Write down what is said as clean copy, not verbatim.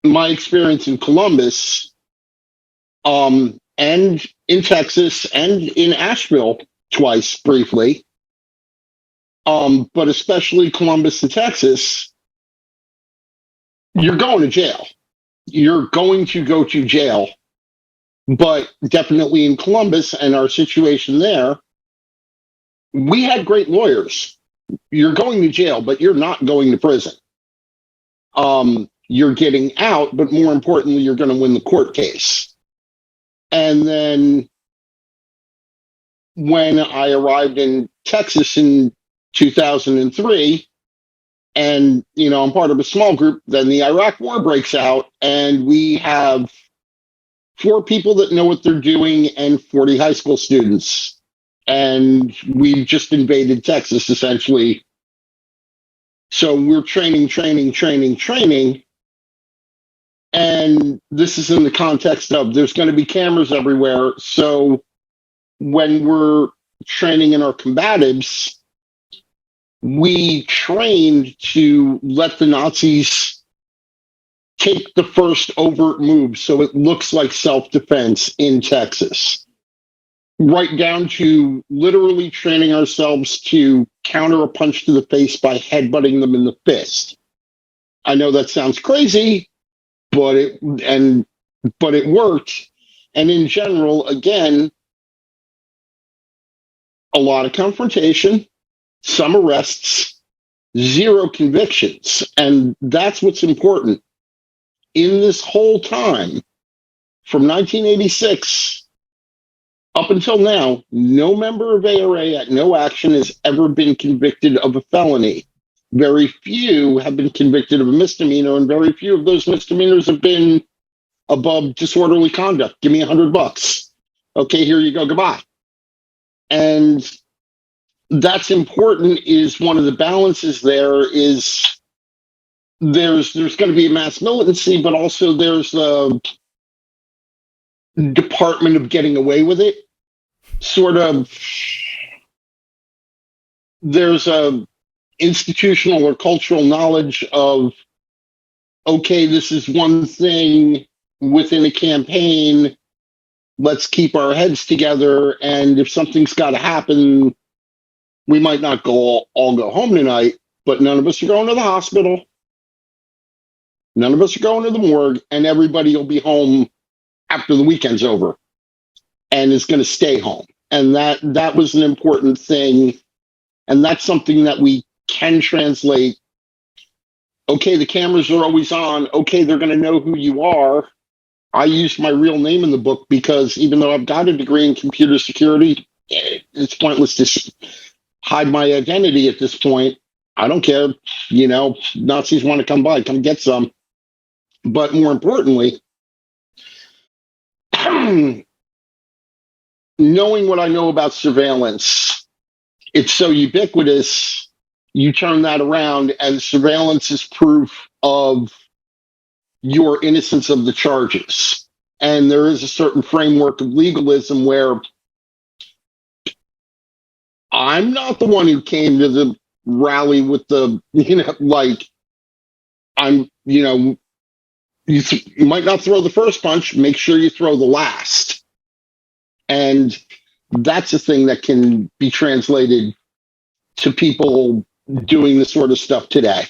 my experience in Columbus, and in Texas and in Asheville twice briefly, but especially Columbus and Texas, you're going to jail. You're going to go to jail. But definitely in Columbus and our situation there, we had great lawyers. You're going to jail, but you're not going to prison. You're getting out, but more importantly, you're going to win the court case. And then when I arrived in Texas in 2003, and, I'm part of a small group, then the Iraq War breaks out, and we have 4 people that know what they're doing and 40 high school students. And we've just invaded Texas, essentially. So we're training. And this is in the context of there's going to be cameras everywhere. So when we're training in our combatives, we trained to let the Nazis take the first overt move so it looks like self-defense in Texas. Right down to literally training ourselves to counter a punch to the face by headbutting them in the fist. I know that sounds crazy, but it worked. And in general, again, a lot of confrontation, some arrests, 0 convictions. And that's what's important. In this whole time, from 1986 up until now, no member of ARA at no action has ever been convicted of a felony. Very few have been convicted of a misdemeanor, and very few of those misdemeanors have been above disorderly conduct. Give me $100. Okay, here you go. Goodbye. And that's important. Is one of the balances there is there's going to be a mass militancy, but also there's a department of getting away with it. Sort of, there's a institutional or cultural knowledge of, okay, this is one thing within a campaign. Let's keep our heads together. And if something's got to happen, we might not all go home tonight, but none of us are going to the hospital. None of us are going to the morgue, and everybody will be home after the weekend's over and is going to stay home. And that was an important thing. And that's something that we can translate. Okay, the cameras are always on. Okay, they're going to know who you are. I used my real name in the book because even though I've got a degree in computer security, it's pointless to hide my identity at this point. I don't care. Nazis want to come by, come get some. But more importantly, knowing what I know about surveillance, it's so ubiquitous, you turn that around and surveillance is proof of your innocence of the charges. And there is a certain framework of legalism where I'm not the one who came to the rally with the, you might not throw the first punch, make sure you throw the last. And that's a thing that can be translated to people doing this sort of stuff today.